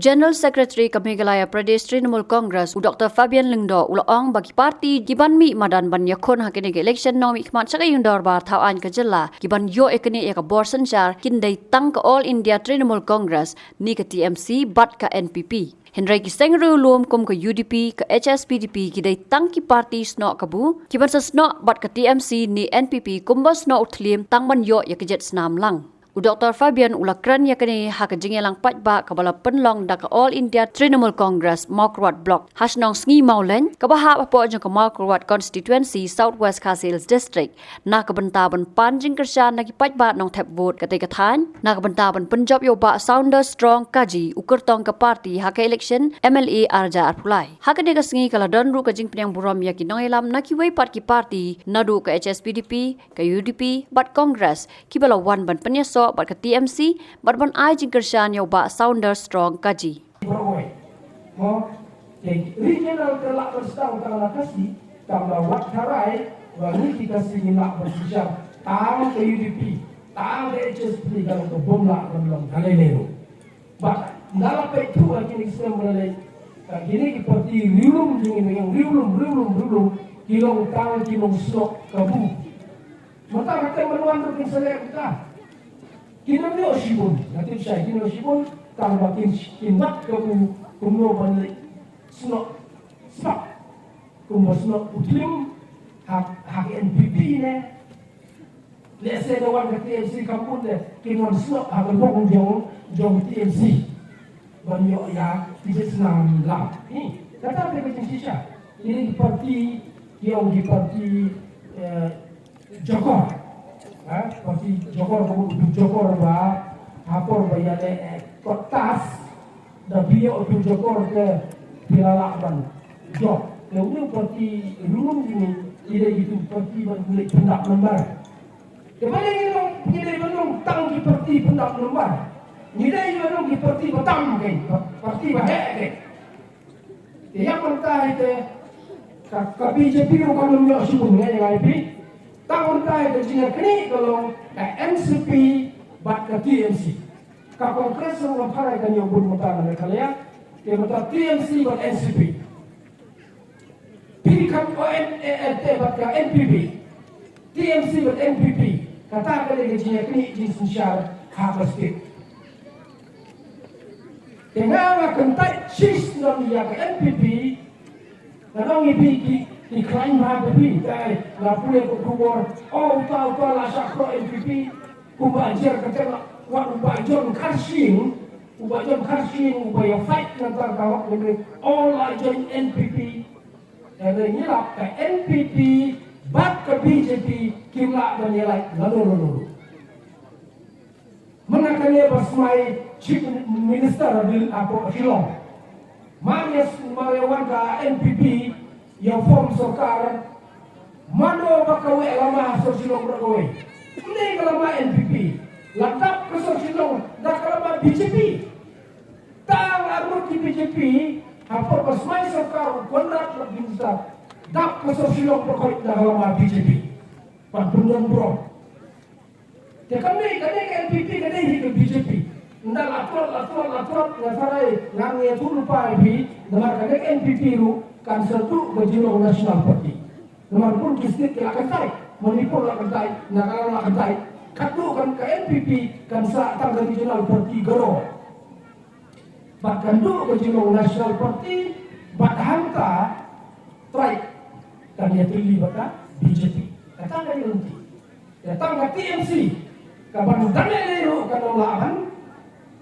General Secretary Meghalaya Pradesh Trinamool Congress Dr. Fabian Lyngdoh ulaong bagi parti giban mi madan ban yakon hakene election nomi khmat saka yung darbar thawan ka jilla giban yo ekene ya ka bor sanchar kindai tang ka All India Trinamool Congress ni ka TMC bat ka NPP. Henry Kisengru luom kum ka UDP ka HSPDP kidai tang ki parti sno kabu kiban sa sno bat ka TMC ni NPP kumba sno utlim tang ban yo ya kejet snam lang. Dr. Fabian ulakran yakani hak jingelang patba kabala penlong da ka All India Trinamool Congress Mawkrwat Block hasnong sngi maulen kabaha apo jong ka Mawkrwat Constituency Southwest Khasils District na kabentaban panjing kershan nagi patba nong tap vote katai kathan na kabentaban Punjab yo ba sounder strong kaji ukurtong ka party hak election MLA Arja Arpulai hakane ka sngi kala don ru ka jing pnyang buram yaki nong elam naki wei pat ki party nadu ka HSPDP ka UDP bat Congress kibala wan ban penyaso bat ke TMC bat ban ai jingkershan yo ba sounder strong kaji regional kelak berstang tangla kasi tambah wat harai wangi kita singin nak bersiap tang ke UDP tang ke HSP kalau ke bomla belum kalelero bat dalam petu kini sistem mulai kini seperti rilum dingin yang rilum kilong tang kilong slok kabu mata kata menuan tu selek kita kini osibun nanti saya kini osibun tambah kinat kabu kumno balik snok spak kumno snok utlim hak NPP ne lese dewan ke TMC kampung de kinon snok hak bong jong TMC banyo ya tidak senang lah ini kata mereka sisa ini parti yang di parti Jokor parti Jokor kemudian Jokor ba hapor bayane kertas dan beliau untuk Jokor ke Pilalakban Jok kemudian parti rumum ini tidak gitu parti berkulit pendak lembar kemana ini penyedia menung tang di parti pendak lembar nilai menung di parti betam ke parti bahek ke yang mentah itu ka BJP bukan menunjuk sebelumnya yang IP tahun tahun itu jika kini kalau NCP bat ke TMC ka kongres orang parai kan yang pun mutara mereka ya dia mutara TMC bat NCP pilihkan ONT bat ke NPP TMC bat NPP kata kali jika kini jenis syar hak state dengan kentai sis namanya ke NPP Nanong ipi klaim hak ipi dai la puye ko kubor oh tahu la sakro NPP kubajer kata wa ubajon karsing ubaya fight nantar kawak negeri all ajon NPP dan ini lah ke NPP bat ke BJP kimla menilai lalu menakanya basmai chief minister bil apa Shillong Marias Mariawan ka NPP yang form sokar mano bakawe lama sosilong bakawe ini kalama NPP latap ke sosilong dak kalama BJP tang arur ki BJP apa pasmai sokar kontrak lebih besar dak ke sosilong bakawe dak kalama BJP pantungan bro tekane kane NPP kane hi BJP Nda latrot ngasarai nangye tu lupa ibi dengan kadek NPP ru kan satu bajiro national party dengan pun kistik la kantai manipur la kantai nakala la kantai katu kan ke NPP kan sa tang regional party garo bahkan tu bajiro national party badhanta try kan dia pilih bata BJP kata kan nanti datang ke TMC kapan tanya leru kan lawan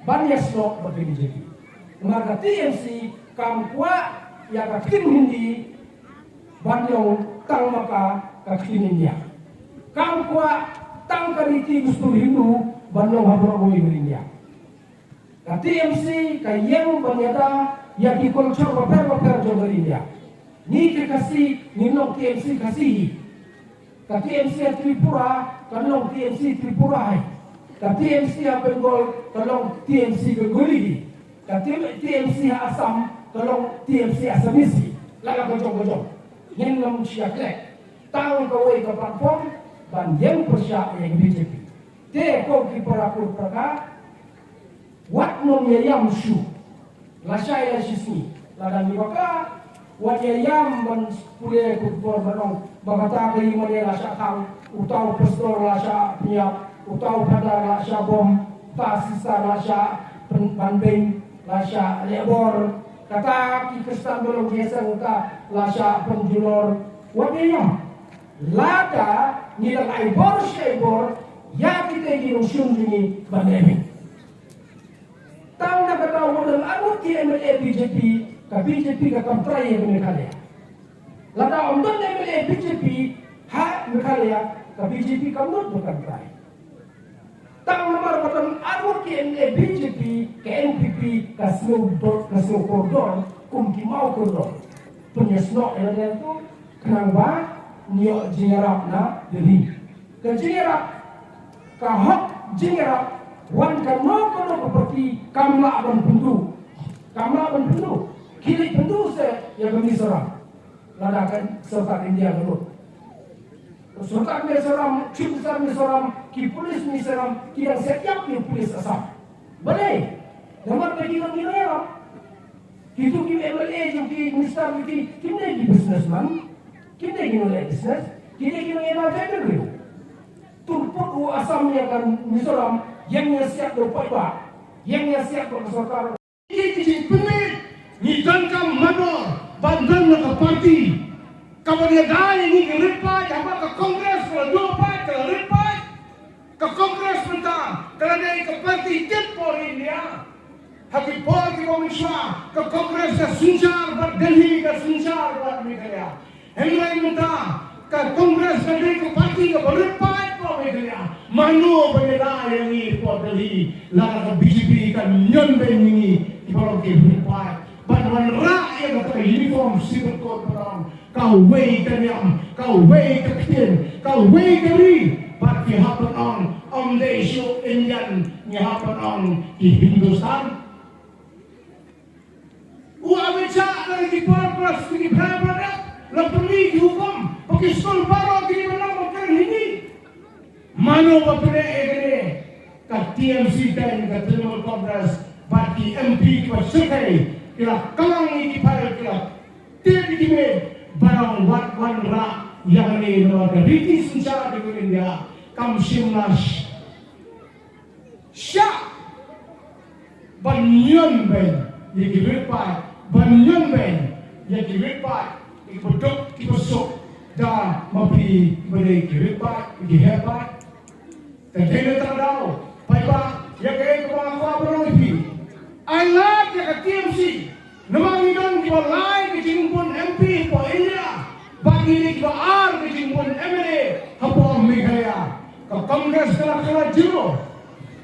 banyak slot bagi BJP. Maka TMC kampuak yang kakin hindi banyong tang maka kakin India. Kampuak tang kariti gusto hindu banyong habro India. Ka TMC kayeng banyada yang dikultur baper jodoh India. Ni kasih ninong TMC kasih. Ka TMC Tripura kanong TMC Tripura. Ka TMC Bengal tolong TMC Bengali. Ka TMC Assam tolong TMC Assamisi. Laga gojong. Yang nam siak lek. Tang kawe ke platform ban yang persyak yang BJP. Te ko ki para pur praka wat nom yam shu. Lasai la sisi. Ladang ni baka wajah yam ban pule kupor banong bagata kali mana lasa kau utau pastor lasa piap utau pada lasa bom tasisa lasa penbanding lasa lebor kata kikestan belum biasa uta lasa penjulor wajah yam lada nila aibor shaibor ya kita ginusun ini bandemi tahu nak tahu modal anut ki MLA BJP ka BJP ka kampray yang Meghalaya. Lada umdan MLA BJP ha Meghalaya ka BJP kamut bukan kampray. Tang nomor batan anut ki MLA BJP ka NPP ka snow cordon kum ki mau cordon. Penyesno yang itu kenapa nio jingerap na diri. Ka jingerap ka hok jingerap wan kano seperti kamla ban pendu kiri pendu se yang kami seram ladakan serta India dulu serta kami seram cip kami seram ki polis ni seram ki yang setiap ki polis asam boleh nomor bagi orang ini ya itu ki MLA yang ki minister ki ni businessman ki ni business ki ni evangelist turpuk asamnya kan misoram yang siap berpaiba, yang siap bersokar. Ini penik, ni tangkap manor, bandan ke parti. Kemudian dah ini kerepat, apa ke kongres kalau dua part kerepat, ke kongres mentang, kerana ke parti tempoh India. Hati pol ke Malaysia, ke kongres ke Sunshar, buat Delhi ke Sunshar buat Meghalaya. Hemai mentang, ke kongres ke parti ke kerepat. Manu benda yang ini Delhi lara BJP kan nyonben ini di bawah kehidupan bantuan rakyat atau uniform civil code perang kau wei kenyam kau wei kepin kau wei keri but you happen on the issue Indian you happen on di Hindustan bicara dari di pers di berapa lebih hukum pakai skol baru di mana makan ini Mano bapure egene ka TMC dan ka Trinamool Congress parti MP ki sekai kila kalang ki phare kila tiri ki me barang wat wan ra yang ni no ka riti suncha di India kam simnas sya banyon ben ye ki repai banyon ben ye ki repai ki bodok ki bosok da mapi bere ki repai ki hebat Kaya terdaw, paiba, ya kaya kumakawa berong ipi. I like ya TMC, namanginan kiba lain kicingpun MP po India, bagi ini kiba R kicingpun MLA, hapo Meghalaya, ka Kongres kala jiro,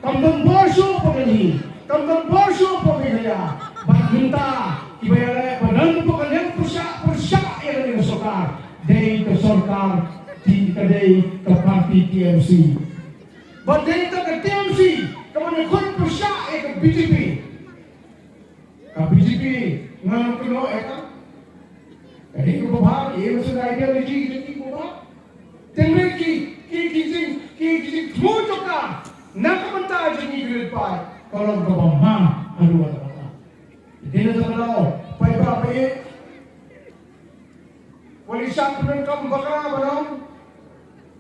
kamdang borso po Delhi, kamdang borso po Meghalaya, baginta, kiba yara, banan po kanyang persya yang ini sokar, day ke sorkar, di kadai ke parti TMC. Badai tak ke TMC, kemudian kon persya ke BJP. Ke BJP ngan keno kan? Jadi ko bahar ye sudah ideologi jadi ko ba? Tengre ki mutoka nak menta jadi grade 5 kalau ko ba aduh ada. Dene tak pai ba pe wali syak men kam bakra barang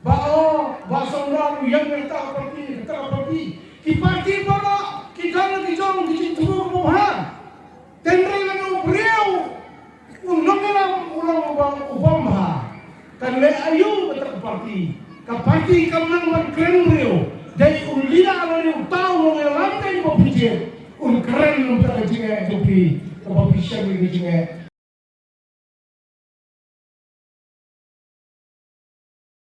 bao basongram yang kita pergi ki parti bara kita nak dijong di tubuh mohan tendre lang breu unongela ulang ubamha kan le ayu betak parti ka parti kam nang man kren breu dai ulila lo tau mo lantai mo pije un kren no ta jinge jopi ko bisa ni jinge